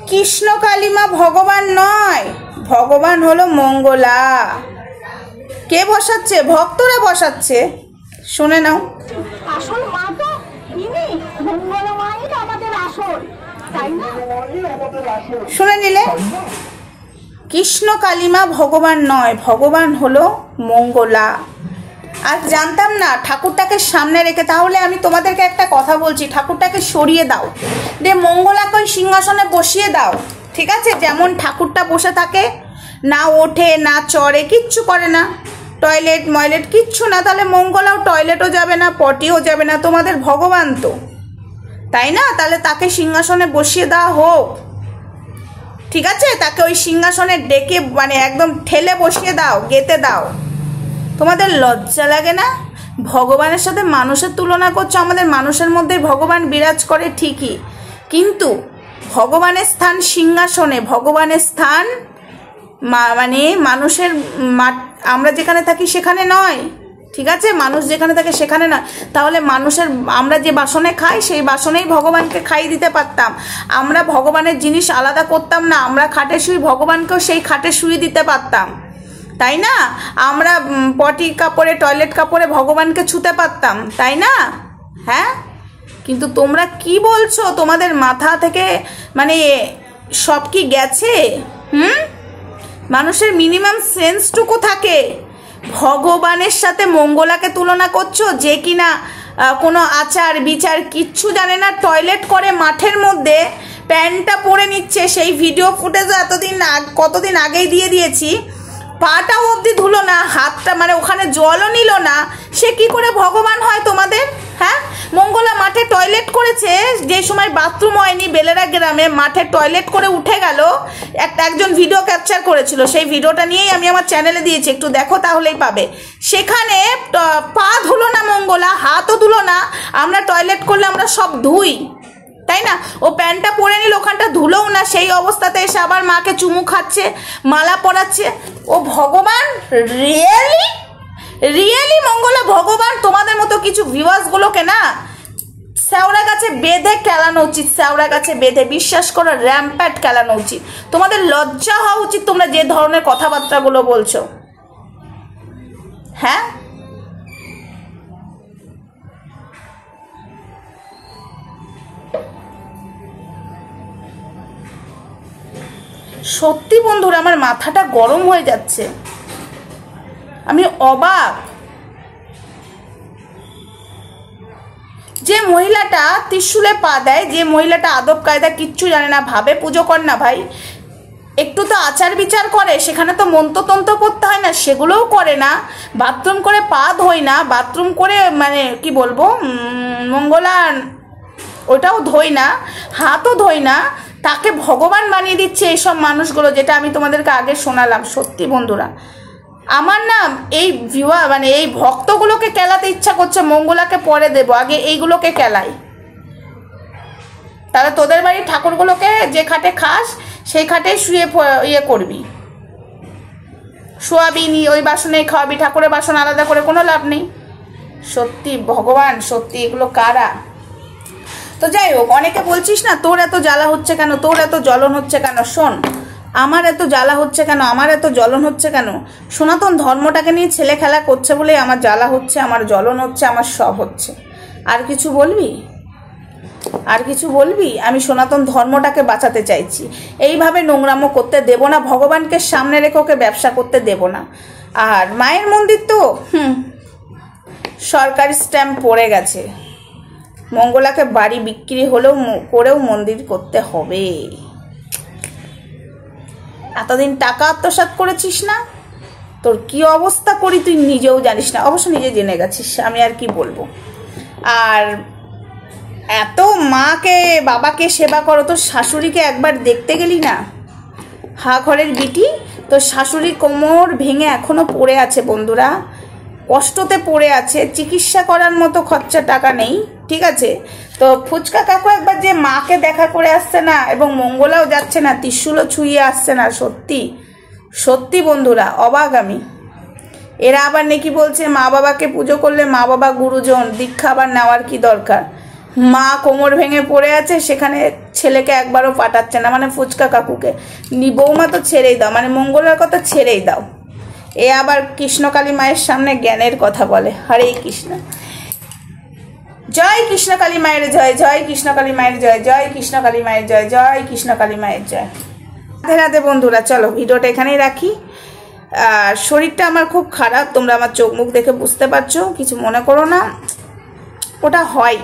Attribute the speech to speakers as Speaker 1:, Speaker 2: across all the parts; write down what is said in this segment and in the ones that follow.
Speaker 1: কৃষ্ণ কালিমা ভগবান নয়, ভগবান হলো মঙ্গলা। কে বসাচ্ছে? ভক্তরা বসাচ্ছে। শুনে নাও।
Speaker 2: আসল মা তো ইনি, মঙ্গলা মাই আমাদের আসল, তাই না?
Speaker 1: শুনে নিলে? কৃষ্ণ কালিমা ভগবান নয়, ভগবান হলো মঙ্গলা। আর জানতাম না, ঠাকুরটাকে সামনে রেখে। তাহলে আমি তোমাদেরকে একটা কথা বলছি, ঠাকুরটাকে সরিয়ে দাও, দিয়ে মঙ্গলাকে ওই সিংহাসনে বসিয়ে দাও, ঠিক আছে? যেমন ঠাকুরটা বসে থাকে, না ওঠে না চড়ে, কিচ্ছু করে না, টয়লেট ময়লেট কিচ্ছু না, তাহলে মঙ্গলাও টয়লেটও যাবে না, পটিও যাবে না, তোমাদের ভগবান তো, তাই না? তাহলে তাকে সিংহাসনে বসিয়ে দেওয়া হোক, ঠিক আছে? তাকে ওই সিংহাসনে ডেকে মানে একদম ঠেলে বসিয়ে দাও, গেতে দাও। তোমাদের লজ্জা লাগে না? ভগবানের সাথে মানুষের তুলনা করছো। আমাদের মানুষের মধ্যে ভগবান বিরাজ করে ঠিকই, কিন্তু ভগবানের স্থান সিংহাসনে, ভগবানের স্থান মানে মানুষের আমরা যেখানে থাকি সেখানে নয়, ঠিক আছে? মানুষ যেখানে থাকে সেখানে নয়। তাহলে মানুষের আমরা যে বাসনে খাই সেই বাসনেই ভগবানকে খাইয়ে দিতে পারতাম। আমরা ভগবানের জিনিস আলাদা করতাম না, আমরা খাটে শুই, ভগবানকেও সেই খাটে শুয়ে দিতে পারতাম, তাই না? আমরা পটি কাপড়ে টয়লেট কাপড়ে ভগবানকে ছুতে পারতাম, তাই না? হ্যাঁ, কিন্তু তোমরা কি বলছো? তোমাদের মাথা থেকে মানে সব কি গেছে? মানুষের মিনিমাম সেন্সটুকু থাকে। ভগবানের সাথে মঙ্গলাকে তুলনা করছো, যে কিনা কোনো আচার বিচার কিচ্ছু জানে না, টয়লেট করে মাঠের মধ্যে, প্যান্টটা পরে নিচ্ছে। সেই ভিডিও ফুটেজ কতদিন আগেই দিয়ে দিয়েছি। পাটাও অবধি ধুলো না, হাতটা মানে ওখানে জলও নিল না, সে কি করে ভগবান হয় তোমাদের? হ্যাঁ, মঙ্গলা মাঠে টয়লেট করেছে, যে সময় বাথরুম হয়নি বেলেরা গ্রামে, মাঠে টয়লেট করে উঠে গেল। একজন ভিডিও ক্যাপচার করেছিল, সেই ভিডিওটা নিয়েই আমি আমার চ্যানেলে দিয়েছি, একটু দেখো তাহলেই পাবে। সেখানে পা ধুলো না মঙ্গলা, হাতও ধুলো না। আমরা টয়লেট করলে আমরা সব ধুই, তাই না? ও প্যান্টটা পরে নিল, ওখানটা ধুলোও না, সেই অবস্থাতে এসে আবার মাকে চুমু খাচ্ছে, মালা পরাচ্ছে। ও ভগবান? রিয়েলি রিয়েলি মঙ্গলা ভগবান? তোমাদের মতো কিছু ভিউয়ার্সগুলোকে না শ্যাওড়া গাছে বেঁধে কেলানো উচিত, শ্যাওড়া গাছে বেঁধে, বিশ্বাস করো, র্যাম্প্যাট কেলানো উচিত। তোমাদের লজ্জা হওয়া উচিত তোমরা যে ধরনের কথাবার্তাগুলো বলছো। হ্যাঁ, সত্যি বন্ধুরা, আমার মাথাটা গরম হয়ে যাচ্ছে, আমি অবাক। যে মহিলাটা ত্রিশূলে পা দেয়, যে মহিলাটা আদব কায়দা কিচ্ছু জানে না, ভাবে পুজো কর না ভাই, একটু তো আচার বিচার করে, সেখানে তো মন্ত্রতন্ত্র পড়তে হয় না, সেগুলোও করে না। বাথরুম করে পা ধোয় না, বাথরুম করে মানে কি বলবো, মঙ্গলা ওটাও ধোয় না, হাতও ধোয় না, তাকে ভগবান বানিয়ে দিচ্ছে এইসব মানুষগুলো, যেটা আমি তোমাদেরকে আগে শোনালাম। সত্যি বন্ধুরা, আমার না এই মানে এই ভক্তগুলোকে কেলাতে ইচ্ছা করছে। মঙ্গলাকে পরে দেবো, আগে এইগুলোকে কেলাই। তাহলে তোদের বাড়ির ঠাকুরগুলোকে যে খাটে খাস সেই খাটে শুয়ে ইয়ে করবি, শোয়াবি, নি ওই বাসনেই খাওয়াবি, ঠাকুরের বাসন আলাদা করে কোনো লাভ নেই। সত্যি ভগবান, সত্যি এগুলো কারা? তো যাই হোক, অনেকে বলছিস না তোর এত জ্বালা হচ্ছে কেন, তোর এত জ্বলন হচ্ছে কেন। শোন, আমার এত জ্বালা হচ্ছে কেন, আমার এত জ্বলন হচ্ছে কেন? সনাতন ধর্মটাকে নিয়ে ছেলে খেলা করছে বলেই আমার জ্বালা হচ্ছে, আমার জ্বলন হচ্ছে, আমার সব হচ্ছে। আর কিছু বলবি? আর কিছু বলবি? আমি সনাতন ধর্মটাকে বাঁচাতে চাইছি, এইভাবে নোংরামো করতে দেব না, ভগবানকে সামনে রেখে ওকে ব্যবসা করতে দেব না। আর মায়ের মন্দির তো সরকারি স্ট্যাম্প পড়ে গেছে, মঙ্গলাকে বাড়ি বিক্রি হলেও করেও মন্দির করতে হবে। এতদিন টাকা আত্মসাৎ করেছিস না, তোর কি অবস্থা করি তুই নিজেও জানিস না, অবশ্য নিজে জেনে গেছিস, আমি আর কি বলবো। আর এত মাকে বাবাকে সেবা করো, তোর শাশুড়িকে একবার দেখতে গেলি না? হা ঘরের বিটি, তোর শাশুড়ি কোমর ভেঙে এখনো পড়ে আছে বন্ধুরা, কষ্টতে পড়ে আছে, চিকিৎসা করার মতো খরচা টাকা নেই, ঠিক আছে? তো ফুচকা কাকু একবার যে মাকে দেখা করে আসছে না, এবং মঙ্গলাও যাচ্ছে না, ত্রিশূলও ছুঁয়ে আসছে না। সত্যি সত্যি বন্ধুরা, অবাক আমি। এরা আবার নাকি বলছে মা বাবাকে পুজো করলে মা বাবা গুরুজন, দীক্ষা আবার নেওয়ার কি দরকার? মা কোমর ভেঙে পড়ে আছে, সেখানে ছেলেকে একবারও পাঠাচ্ছে না, মানে ফুচকা কাকুকে। বৌমা তো ছেড়েই দাও, মানে মঙ্গলার কথা ছেড়েই দাও। এ আবার কৃষ্ণকালী মায়ের সামনে জ্ঞানের কথা বলে। হরে কৃষ্ণ, জয় কৃষ্ণকালী মায়ের জয়, জয় কৃষ্ণকালী মায়ের জয়, জয় কৃষ্ণকালী মায়ের জয়, জয় কৃষ্ণকালী মায়ের জয়। রাধে রাধে বন্ধুরা, চলো ভিডিওটা এখানেই রাখি। শরীরটা আমার খুব খারাপ, তোমরা আমার চোখ মুখ দেখে বুঝতে পারছো, কিছু মনে করো না। ওটা হয়,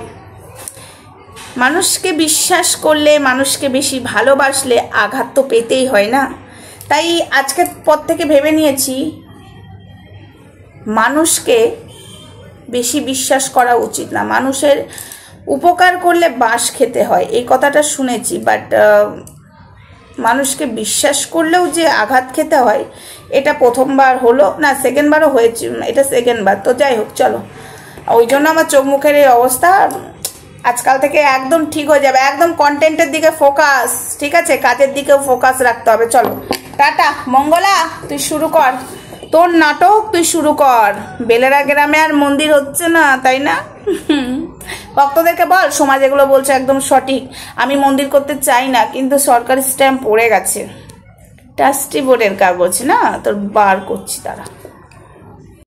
Speaker 1: মানুষকে বিশ্বাস করলে, মানুষকে বেশি ভালোবাসলে আঘাত তো পেতেই হয় না। তাই আজকের পর থেকে ভেবে নিয়েছি মানুষকে বেশি বিশ্বাস করা উচিত না। মানুষের উপকার করলে বাঁশ খেতে হয়, এই কথাটা শুনেছি, বাট মানুষকে বিশ্বাস করলেও যে আঘাত খেতে হয় এটা প্রথমবার হলো না, সেকেন্ডবারও হয়েছে, এটা সেকেন্ডবার। তো যাই হোক, চলো, ওই জন্য আমার চোখ মুখের এই অবস্থা। আজকাল থেকে একদম ঠিক হয়ে যাবে, একদম কন্টেন্টের দিকে ফোকাস, ঠিক আছে, কাজের দিকেও ফোকাস রাখতে হবে। চলো টাটা। মঙ্গলা, তুই শুরু কর তোর নাটক, তুই শুরু কর। বেলেরা গ্রামে আর মন্দির হচ্ছে না, তাই না? ভক্তদেরকে বল সমাজ এগুলো বলছে একদম সঠিক, আমি মন্দির করতে চাই না, কিন্তু সরকারি স্ট্যাম্প পড়ে গেছে, ট্রাস্টি বোর্ডের কাগজ না, তোর বার করছি তারা।